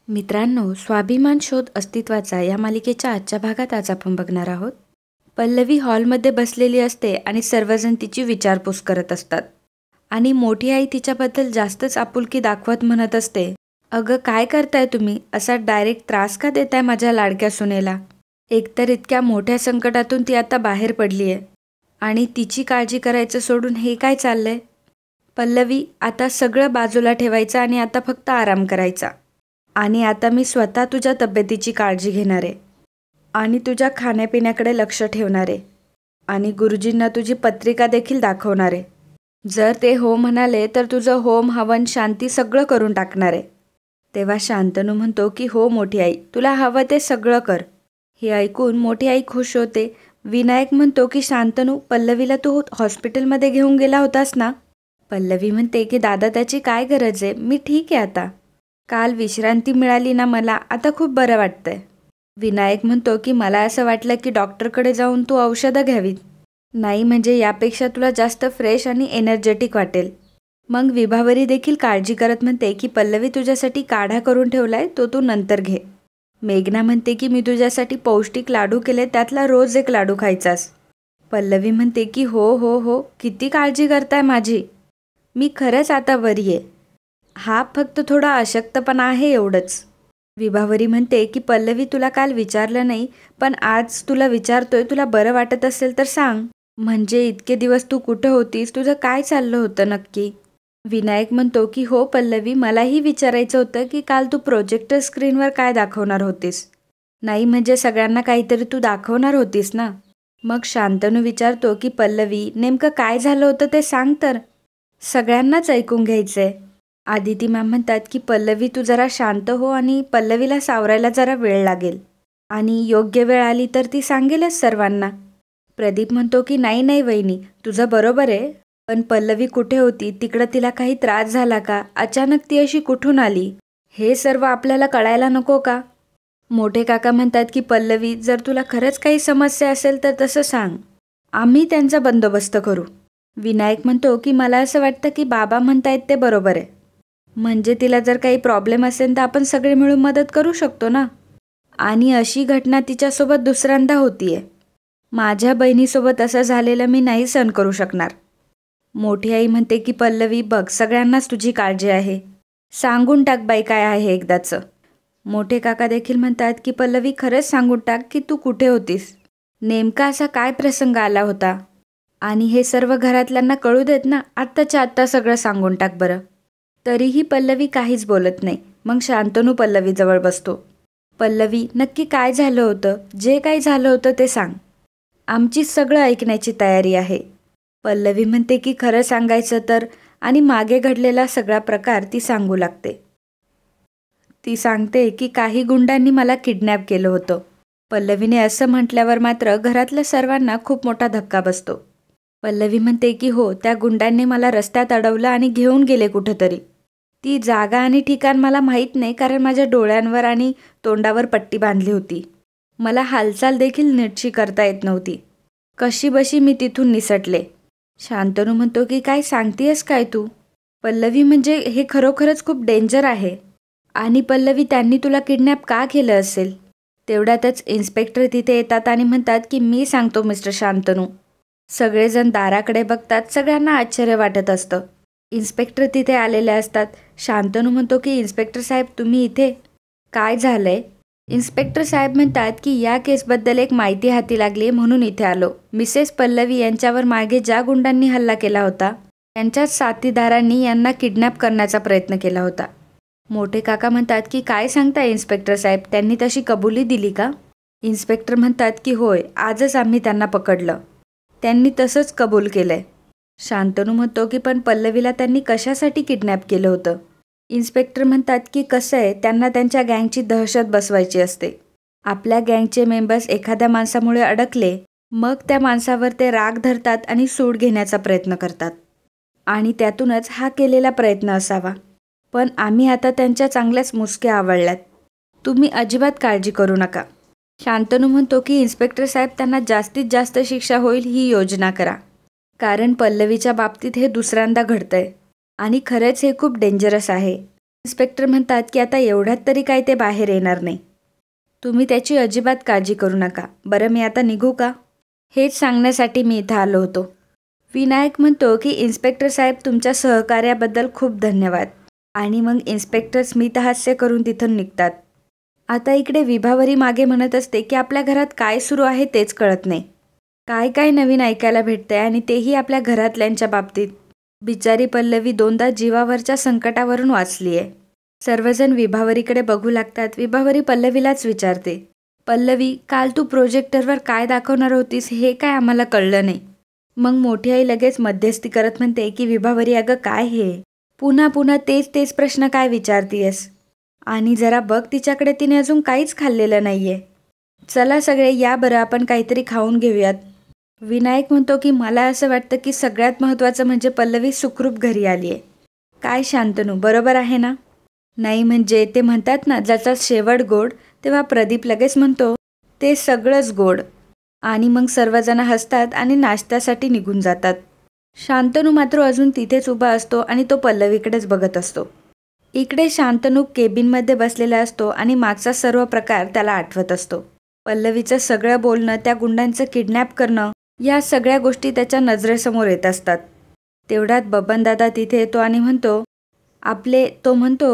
मित्रांनो, स्वाभिमान शोध अस्तित्वाचा या मालिकेच्या आजच्या भागात आज आपण बघणार आहोत. पल्लवी हॉलमध्ये बसलेली असते आणि सर्वजण तिची विचारपूस करत असतात. आणि मोठी आई तिच्याबद्दल जास्तच आपुलकी दाखवत म्हणत असते, अगं काय करताय तुम्ही, असा डायरेक्ट त्रास का देताय माझ्या लाडक्या सुनेला. एकतर इतक्या मोठ्या संकटातून ती आता बाहेर पडली आहे आणि तिची काळजी करायचं सोडून हे काय चाललंय. पल्लवी, आता सगळं बाजूला ठेवायचं आणि आता फक्त आराम करायचा. आणि आता मी स्वतः तुझ्या तब्येतीची काळजी घेणार आहे आणि तुझ्या खाण्यापिण्याकडे लक्ष ठेवणार आहे आणि गुरुजींना तुझी पत्रिका देखील दाखवणार आहे. जर ते हो म्हणाले तर तुझं होम हवन शांती सगळं करून टाकणार आहे. तेव्हा शांतनू म्हणतो की हो मोठी आई, तुला हवं ते सगळं कर. हे ऐकून मोठी आई खुश होते. विनायक म्हणतो की शांतनू, पल्लवीला तू हॉस्पिटलमध्ये घेऊन गेला होतास ना. पल्लवी म्हणते की दादा त्याची काय गरज आहे, मी ठीक आहे आता. काल विश्रांती मिळाली ना मला, आता खूप बरं वाटतंय. विनायक म्हणतो की मला असं वाटलं की डॉक्टरकडे जाऊन तू औषधं घ्यावीत. नाही म्हणजे यापेक्षा तुला जास्त फ्रेश आणि एनर्जेटिक वाटेल. मग विभावरी देखील काळजी करत म्हणते की पल्लवी तुझ्यासाठी काढा करून ठेवलाय, तो तू नंतर घे. मेघना म्हणते की मी तुझ्यासाठी पौष्टिक लाडू केले, त्यातला रोज एक लाडू खायचास. पल्लवी म्हणते की हो हो हो, किती काळजी करताय माझी. मी खरंच आता बरी आहे. हा फक्त थोडा अशक्तपणा आहे एवढंच. विभावरी म्हणते की पल्लवी, तुला काल विचारलं नाही पण आज तुला विचारतोय, तुला बरं वाटत असेल तर सांग. म्हणजे इतके दिवस तू कुठं होतीस, तुझं काय चाललं होतं नक्की. विनायक म्हणतो की हो पल्लवी, मलाही विचारायचं होतं की काल तू प्रोजेक्टर स्क्रीनवर काय दाखवणार होतीस. नाही म्हणजे सगळ्यांना काहीतरी तू दाखवणार होतीस ना. मग शांतनू विचारतो की पल्लवी, नेमकं काय झालं होतं ते सांग तर. सगळ्यांनाच ऐकून घ्यायचंय. आदिती मॅम म्हणतात की पल्लवी तू जरा शांत हो आणि पल्लवीला सावरायला जरा वेळ लागेल आणि योग्य वेळ आली तर ती सांगेलच सर्वांना. प्रदीप म्हणतो की नाही नाही वहिनी, तुझं बरोबर आहे, पण पल्लवी कुठे होती, तिकडं तिला काही त्रास झाला का, अचानक ती अशी कुठून आली, हे सर्व आपल्याला कळायला नको का. मोठे काका म्हणतात की पल्लवी, जर तुला खरंच काही समस्या असेल तर तसं सांग, आम्ही त्यांचा बंदोबस्त करू. विनायक म्हणतो की मला असं वाटतं की बाबा म्हणतायत ते बरोबर आहे. म्हणजे तिला जर काही प्रॉब्लेम असेल तर आपण सगळे मिळून मदत करू शकतो ना. आणि अशी घटना तिच्यासोबत दुसऱ्यांदा होतीये. माझ्या बहिणीसोबत असं झालेलं मी नाही सहन करू शकणार. मोठी आई म्हणते की पल्लवी बघ, सगळ्यांनाच तुझी काळजी आहे, सांगून टाक बाई काय आहे एकदाचं. मोठे काका देखील म्हणतात की पल्लवी खरंच सांगून टाक की तू कुठे होतीस, नेमका असा काय प्रसंग आला होता. आणि हे सर्व घरातल्यांना कळू देत ना, आत्ताच्या आत्ता सगळं सांगून टाक बरं. तरीही पल्लवी काहीच बोलत नाही. मग शांतनू पल्लवीजवळ बसतो. पल्लवी, नक्की काय झालं होतं, जे काही झालं होतं ते सांग, आमची सगळं ऐकण्याची तयारी आहे. पल्लवी म्हणते की खरं सांगायचं तर, आणि मागे घडलेला सगळा प्रकार ती सांगू लागते. ती सांगते की काही गुंडांनी मला किडनॅप केलं होतं. पल्लवीने असं म्हटल्यावर मात्र घरातल्या सर्वांना खूप मोठा धक्का बसतो. पल्लवी म्हणते की हो, त्या गुंडांनी मला रस्त्यात अडवलं आणि घेऊन गेले कुठंतरी. ती जागा आणि ठिकाण मला माहीत नाही, कारण माझ्या डोळ्यांवर आणि तोंडावर पट्टी बांधली होती. मला हालचाल देखील नीटशी करता येत नव्हती. कशीबशी मी तिथून निसटले. शांतनू म्हणतो की काय सांगतेयस काय तू. पल्लवी म्हणजे हे खरोखरच खूप डेंजर आहे. आणि पल्लवी, त्यांनी तुला किडनॅप का केलं असेल. तेवढ्यातच इन्स्पेक्टर तिथे येतात आणि म्हणतात की मी सांगतो मिस्टर शांतनू. सगळेजण दाराकडे बघतात. सगळ्यांना आश्चर्य वाटत असतं. इन्स्पेक्टर तिथे आलेले असतात. शांतनू म्हणतो की इन्स्पेक्टर साहेब, तुम्ही इथे, काय झालंय. इन्स्पेक्टर साहेब म्हणतात की या केसबद्दल एक माहिती हाती लागली म्हणून इथे आलो. मिसेस पल्लवी यांच्यावर मागे ज्या गुंडांनी हल्ला केला होता त्यांच्याच साथीदारांनी यांना किडनॅप करण्याचा प्रयत्न केला होता. मोठे काका म्हणतात की काय सांगताय इन्स्पेक्टर साहेब, त्यांनी तशी कबुली दिली का. इन्स्पेक्टर म्हणतात की होय, आजच आम्ही त्यांना पकडलं, त्यांनी तसंच कबूल केलंय. शांतनू म्हणतो की पण पल्लवीला त्यांनी कशासाठी किडनॅप केलं होतं. इन्स्पेक्टर म्हणतात की कसं आहे, त्यांना त्यांच्या गँगची दहशत बसवायची असते. आपल्या गँगचे मेंबर्स एखाद्या माणसामुळे अडकले, मग त्या माणसावर ते राग धरतात आणि सूड घेण्याचा प्रयत्न करतात. आणि त्यातूनच हा केलेला प्रयत्न असावा. पण आम्ही आता त्यांच्या चांगल्याच मुसक्या आवळल्यात. तुम्ही अजिबात काळजी करू नका. शांतनू म्हणतो की इन्स्पेक्टर साहेब, त्यांना जास्तीत जास्त शिक्षा होईल ही योजना करा, कारण पल्लवीच्या बाबतीत हे दुसऱ्यांदा घडतंय आणि खरंच हे खूप डेंजरस आहे. इन्स्पेक्टर म्हणतात की आता एवढ्यात तरी काय ते बाहेर येणार नाही. तुम्ही त्याची अजिबात काळजी करू नका. बरं, मी आता निघू का? हेच सांगण्यासाठी मी इथं आलो होतो. विनायक म्हणतो की इन्स्पेक्टर साहेब, तुमच्या सहकार्याबद्दल खूप धन्यवाद. आणि मग इन्स्पेक्टर स्मितहास्य करून तिथून निघतात. आता इकडे विभावरी मागे म्हणत असते की आपल्या घरात काय सुरू आहे तेच कळत नाही. काय काय नवीन ऐकायला भेटतंय, आणि तेही आपल्या घरातल्यांच्या बाबतीत. बिचारी पल्लवी दोनदा जीवावरच्या संकटावरून वाचली आहे. सर्वजण विभावरीकडे बघू लागतात. विभावरी पल्लवीलाच विचारते, पल्लवी, काल तू प्रोजेक्टरवर काय दाखवणार होतीस हे काय आम्हाला कळलं नाही. मग मोठी आई लगेच मध्यस्थी करत म्हणते की विभावरी, अगं काय हे पुन्हा पुन्हा तेच प्रश्न काय विचारतीयस? आणि जरा बघ तिच्याकडे, तिने अजून काहीच खाल्लेलं नाहीये. चला सगळे या बरं, आपण काहीतरी खाऊन घेऊयात. विनायक म्हणतो की मला असं वाटतं की सगळ्यात महत्त्वाचं म्हणजे पल्लवी सुखरूप घरी आली आहे. काय शांतनू, बरोबर आहे ना? नाही म्हणजे ते म्हणतात ना, ज्याचा शेवट गोड. तेव्हा प्रदीप लगेच म्हणतो, ते सगळंच गोड. आणि मग सर्वजण हसतात आणि नाश्त्यासाठी निघून जातात. शांतनू मात्र अजून तिथेच उभा असतो आणि तो पल्लवीकडेच बघत असतो. इकडे शांतनू केबिनमध्ये बसलेला असतो आणि मागचा सर्व प्रकार त्याला आठवत असतो. पल्लवीचं सगळं बोलणं, त्या गुंडांचं किडनॅप करणं, या सगळ्या गोष्टी त्याच्या नजरेसमोर येत असतात. तेवढ्यात बबनदादा तिथे येतो आणि म्हणतो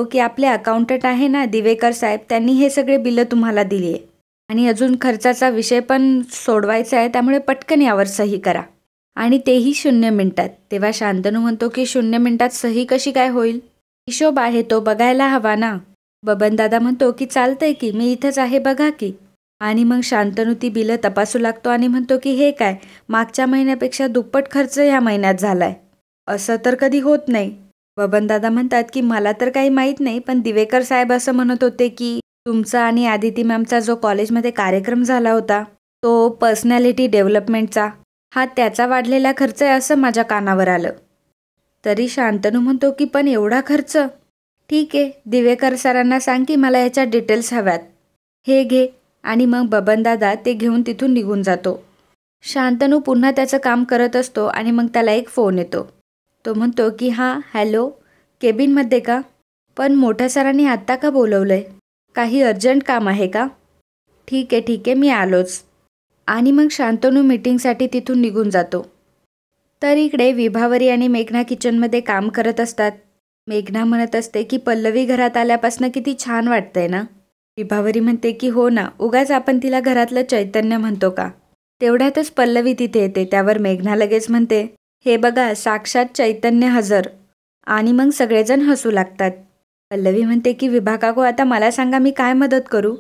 की आपले अकाउंटंट आहे ना दिवेकर साहेब, त्यांनी हे सगळे बिलं तुम्हाला दिली आहे आणि अजून खर्चाचा विषय पण सोडवायचा आहे, त्यामुळे पटकन यावर सही करा. आणि तेही 0 मिनिटात. तेव्हा शांतनू म्हणतो की 0 मिनिटात सही कशी काय होईल? हिशोब आहे तो, बघायला हवा ना. बबनदादा म्हणतो की चालतंय की, मी इथंच आहे, बघा की. आणि मग शांतनू ती बिलं तपासू लागतो आणि म्हणतो की हे काय, मागच्या महिन्यापेक्षा दुप्पट खर्च ह्या महिन्यात झालाय. असं तर कधी होत नाही. बबनदादा म्हणतात की मला तर काही माहीत नाही, पण दिवेकर साहेब असं म्हणत होते की तुमचा आणि आदिती मॅमचा जो कॉलेजमध्ये कार्यक्रम झाला होता, तो पर्सनॅलिटी डेव्हलपमेंटचा, हा त्याचा वाढलेला खर्च आहे असं माझ्या कानावर आलं. तरी शांतनू म्हणतो की पण एवढा खर्च? ठीक आहे, दिवेकर सरांना सांग की मला याच्या डिटेल्स हव्यात. हे घे. आणि मग बबनदादा ते घेऊन तिथून निघून जातो. शांतनू पुन्हा त्याचं काम करत असतो आणि मग त्याला एक फोन येतो. तो म्हणतो की हां, हॅलो, केबिनमध्ये का? पण मोठ्या सरांनी आत्ता का बोलवलंय? काही अर्जंट काम आहे का? ठीक आहे, मी आलोच. आणि मग शांतनू मीटिंगसाठी तिथून निघून जातो. तर इकडे विभावरी आणि मेघना किचनमध्ये काम करत असतात. मेघना म्हणत असते की पल्लवी घरात आल्यापासून किती छान वाटतंय ना. विभावरी म्हणते की हो ना, उगाच आपण तिला घरातलं चैतन्य म्हणतो का. तेवढ्यातच पल्लवी तिथे येते. त्यावर मेघना लगेच म्हणते, हे बघा, साक्षात चैतन्य हजर. आणि मग सगळेजण हसू लागतात. पल्लवी म्हणते की विभा काकू, आता मला सांगा मी काय मदत करू?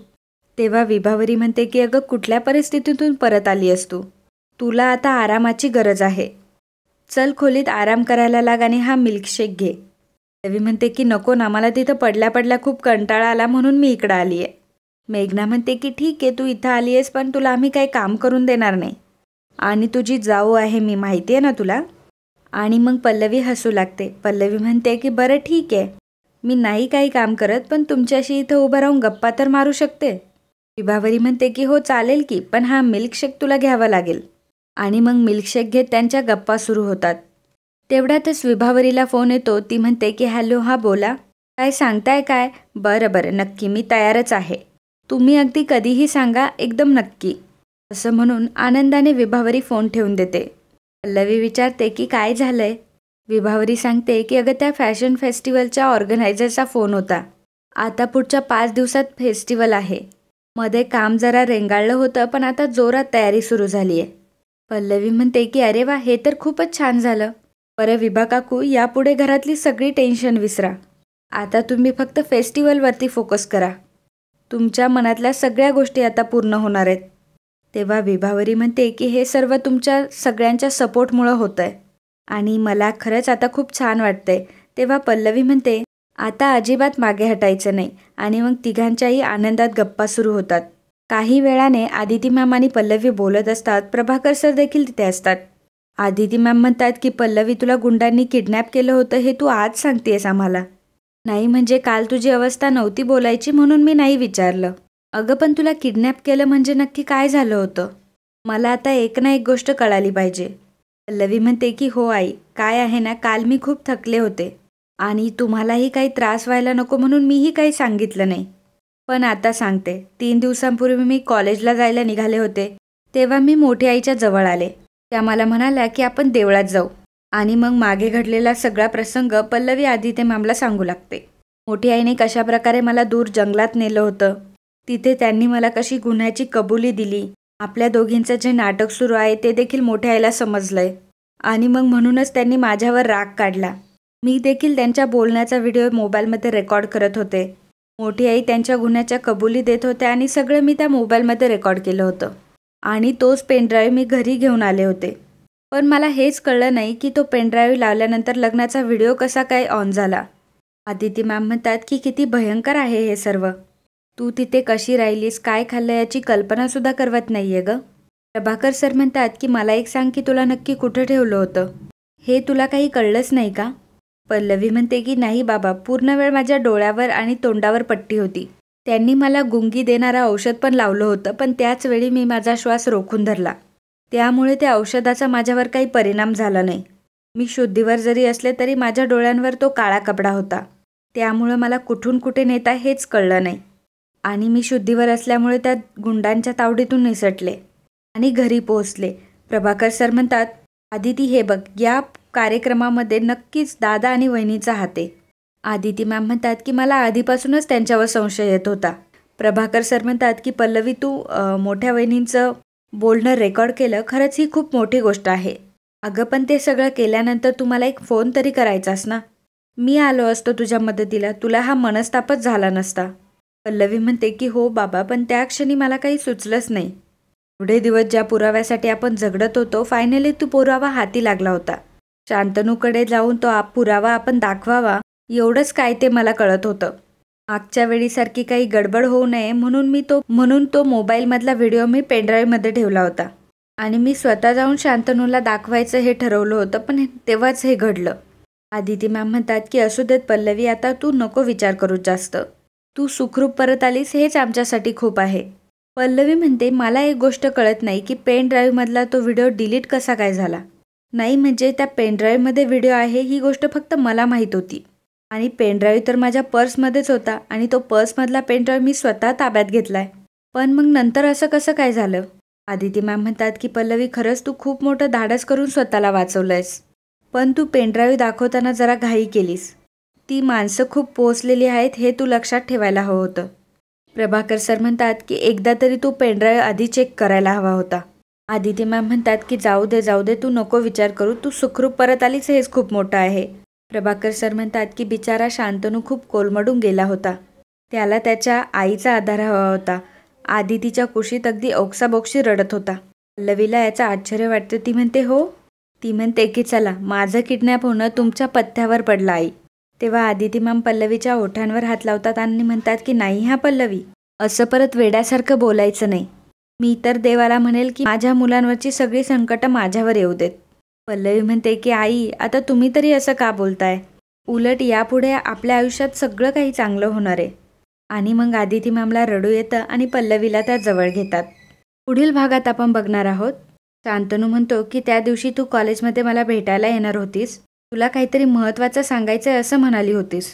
तेव्हा विभावरी म्हणते की अगं, कुठल्या परिस्थितीतून परत आली आहेस तू? तुला आता आरामाची गरज आहे. चल खोलीत आराम करायला लाग आणि हा मिल्कशेक घे. पल्लवी म्हणते की नको ना, मला तिथं पडल्या खूप कंटाळा आला म्हणून मी इकडं आली आहे. मेघना म्हणते की ठीक आहे, तू इथं आली आहेस, पण तुला आम्ही काही काम करून देणार नाही. आणि तुझी जाऊ आहे मी, माहिती आहे ना तुला. आणि मग पल्लवी हसू लागते. पल्लवी म्हणते की बरं ठीक आहे, मी नाही काही काम करत, पण तुमच्याशी इथं उभं राहून गप्पा तर मारू शकते. विभावरी म्हणते की हो चालेल की, पण हा मिल्कशेक तुला घ्यावा लागेल. आणि मग मिल्कशेक घेत त्यांच्या गप्पा सुरू होतात. तेवढ्यातच विभावरीला फोन येतो. ती म्हणते की हॅलो, हा बोला, काय सांगताय काय? बरं नक्की, मी तयारच आहे. तुम्ही अगदी कधीही सांगा, एकदम नक्की. असं म्हणून आनंदाने विभावरी फोन ठेवून देते. पल्लवी विचारते की काय झालंय? विभावरी सांगते की अगं, त्या फॅशन फेस्टिवलच्या ऑर्गनायझरचा फोन होता. आता पुढच्या 5 दिवसात फेस्टिवल आहे. मध्ये काम जरा रेंगाळलं होतं, पण आता जोरात तयारी सुरू झाली आहे. पल्लवी म्हणते की अरे वा, हे तर खूपच छान झालं. बरं विभा काकू, यापुढे घरातली सगळी टेन्शन विसरा. आता तुम्ही फक्त फेस्टिवलवरती फोकस करा. तुमच्या मनातल्या सगळ्या गोष्टी आता पूर्ण होणार आहेत. तेव्हा विभावरी म्हणते की हे सर्व तुमच्या सगळ्यांच्या सपोर्टमुळं होतं आहे आणि मला खरंच आता खूप छान वाटतंय. तेव्हा पल्लवी म्हणते आता अजिबात मागे हटायचं नाही. आणि मग तिघांच्याही आनंदात गप्पा सुरू होतात. काही वेळाने आदिती मॅम आणि पल्लवी बोलत असतात. प्रभाकर सर देखील तिथे असतात. आदिती मॅम म्हणतात की पल्लवी, तुला गुंडांनी किडनॅप केलं होतं हे तू आज सांगतेस आम्हाला? नाही म्हणजे काल तुझी अवस्था नव्हती बोलायची म्हणून मी नाही विचारलं. अगं पण तुला किडनॅप केलं म्हणजे नक्की काय झालं होतं? मला आता एक ना एक गोष्ट कळाली पाहिजे. पल्लवी म्हणते की हो आई, काय आहे ना, काल मी खूप थकले होते आणि तुम्हालाही काही त्रास व्हायला नको म्हणून मीही काही सांगितलं नाही. पण आता सांगते, 3 दिवसांपूर्वी मी कॉलेजला जायला निघाले होते, तेव्हा मी मोठी आईच्या जवळ आले. त्या मला म्हणाल्या की आपण देवळात जाऊ आणि मग मागे घडलेला सगळा प्रसंग पल्लवी आदिती मॅमला सांगू लागते. मोठी आईने कशाप्रकारे मला दूर जंगलात नेलं होतं, तिथे त्यांनी मला कशी गुन्ह्याची कबुली दिली, आपल्या दोघींचं जे नाटक सुरू आहे ते देखील मोठ्या आईला समजलंय आणि मग म्हणूनच त्यांनी माझ्यावर राग काढला. मी देखील त्यांच्या बोलण्याचा व्हिडिओ मोबाईलमध्ये रेकॉर्ड करत होते. मोठी आई त्यांच्या गुन्ह्याच्या कबुली देत होत्या आणि सगळं मी त्या मोबाईलमध्ये रेकॉर्ड केलं होतं आणि तोच पेनड्राईव्ह मी घरी घेऊन आले होते. पण मला हेच कळलं नाही की तो पेनड्राईव्ह लावल्यानंतर लग्नाचा व्हिडिओ कसा काय ऑन झाला. आदिती मॅम म्हणतात की किती भयंकर आहे हे सर्व. तू तिथे कशी राहिलीस, काय खाल्लं याची कल्पनासुद्धा करवत नाहीये ग. प्रभाकर सर म्हणतात की मला एक सांग की तुला नक्की कुठं ठेवलं होतं, हे तुला काही कळलंच नाही का. पल्लवी म्हणते की नाही बाबा, पूर्ण वेळ माझ्या डोळ्यावर आणि तोंडावर पट्टी होती. त्यांनी मला गुंगी देणारं औषध पण लावलं होतं, पण त्याच वेळी मी माझा श्वास रोखून धरला. त्यामुळे त्या औषधाचा माझ्यावर काही परिणाम झाला नाही. मी शुद्धीवर जरी असले तरी माझ्या डोळ्यांवर तो काळा कपडा होता, त्यामुळं मला कुठून कुठे नेता हेच कळलं नाही आणि मी शुद्धीवर असल्यामुळे त्या गुंडांच्या तावडीतून निसटले आणि घरी पोहोचले. प्रभाकर सर म्हणतात, आदिती हे बघ, या कार्यक्रमामध्ये नक्कीच दादा आणि वहिनीचा हात आहे. आदिती मॅम म्हणतात की मला आधीपासूनच त्यांच्यावर संशय येत होता. प्रभाकर सर म्हणतात की पल्लवी, तू मोठ्या वहिनींचं बोलणं रेकॉर्ड केलं, खरंच ही खूप मोठी गोष्ट आहे. अगं पण ते सगळं केल्यानंतर तू मला एक फोन तरी करायचास ना, मी आलो असतो तुझ्या मदतीला, तुला हा मनस्तापच झाला नसता. पल्लवी म्हणते की हो बाबा, पण त्या क्षणी मला काही सुचलंच नाही. एवढे दिवस ज्या पुराव्यासाठी आपण झगडत होतो, फायनली तो पुरावा हाती लागला होता. शांतनूकडे जाऊन तो पुरावा आपण दाखवावा, एवढंच काय ते मला कळत होतं. मागच्या वेळीसारखी काही गडबड होऊ नये म्हणून तो मोबाईलमधला व्हिडिओ मी पेनड्राईव्हमध्ये ठेवला होता आणि मी स्वतः जाऊन शांतनूला दाखवायचं हे ठरवलं होतं, पण तेव्हाच हे घडलं. आदिती मॅम म्हणतात की असू देत पल्लवी, आता तू नको विचार करू जास्त. तू सुखरूप परत आलीस हेच आमच्यासाठी खूप आहे. पल्लवी म्हणते, मला एक गोष्ट कळत नाही की पेन ड्राईव्हमधला तो व्हिडिओ डिलीट कसा काय झाला. नाही म्हणजे त्या पेनड्राईव्हमध्ये व्हिडिओ आहे ही गोष्ट फक्त मला माहीत होती आणि पेनड्राईव्ह तर माझ्या पर्समध्येच होता आणि तो पर्समधला पेनड्राईव्ह मी स्वतः ताब्यात घेतलाय. पण मग नंतर असं कसं काय झालं. आदिती मॅम म्हणतात की पल्लवी, खरंच तू खूप मोठं धाडस करून स्वतःला वाचवलंयस, पण तू पेनड्राईव्ह दाखवताना जरा घाई केलीस. ती माणसं खूप पोहोचलेली आहेत हे तू लक्षात ठेवायला हवं होतं. प्रभाकर सर म्हणतात की एकदा तरी तू पेनड्राईव्ह आधी चेक करायला हवा होता. आदिती मॅम म्हणतात की जाऊ दे, तू नको विचार करू, तू सुखरूप परत आलीस हेच खूप मोठं आहे. प्रभाकर सर म्हणतात की बिचारा शांतनू खूप कोलमडून गेला होता, त्याला त्याच्या आईचा आधार हवा होता. आदितीच्या कुशीत अगदी ओक्साबोक्शी रडत होता. पल्लवीला याचं आश्चर्य वाटतं. ती म्हणते हो. ती म्हणते की चला, माझं किडनॅप होणं तुमच्या पथ्यावर पडलं आई. तेव्हा आदिती मॅम पल्लवीच्या ओठांवर हात लावतात आणि म्हणतात की नाही हा पल्लवी, असं परत वेड्यासारखं बोलायचं नाही. मी तर देवाला म्हणेल की माझ्या मुलांवरची सगळी संकटं माझ्यावर येऊ देत. पल्लवी म्हणते की आई, आता तुम्ही तरी असं का बोलताय, उलट यापुढे आपल्या आयुष्यात सगळं काही चांगलं होणार आहे. आणि मग आदिती मॅमला रडू येतं आणि पल्लवीला त्या जवळ घेतात. पुढील भागात आपण बघणार आहोत, शांतनू म्हणतो की त्या दिवशी तू कॉलेजमध्ये मला भेटायला येणार होतीस, तुला काहीतरी महत्त्वाचं सांगायचं आहे असं म्हणाली होतीस,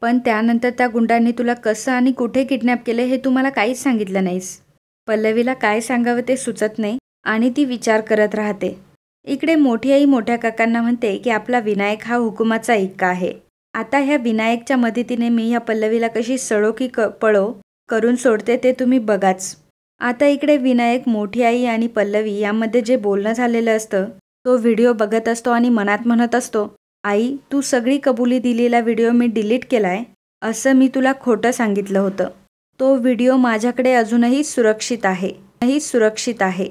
पण त्यानंतर त्या गुंडांनी तुला कसं आणि कुठे किडनॅप केले हे तू मला काहीच सांगितलं नाहीस. पल्लवीला काय सांगावं ते सुचत नाही आणि ती विचार करत राहते. इकडे मोठी आई मोठ्या काकांना म्हणते की आपला विनायक हा हुकुमाचा इक्का आहे. आता ह्या विनायकच्या मदतीने मी ह्या पल्लवीला कशी सळो की पळो करून सोडते ते तुम्ही बघाच. आता इकडे विनायक, मोठी आई आणि पल्लवी यामध्ये जे बोलणं झालेलं असतं तो व्हिडिओ बघत असतो आणि मनात म्हणत असतो, आई तू सगळी कबुली दिलेला व्हिडिओ मी डिलीट केलाय असं मी तुला खोटं सांगितलं होतं. तो व्हिडिओ माझ्याकडे अजूनही सुरक्षित आहे.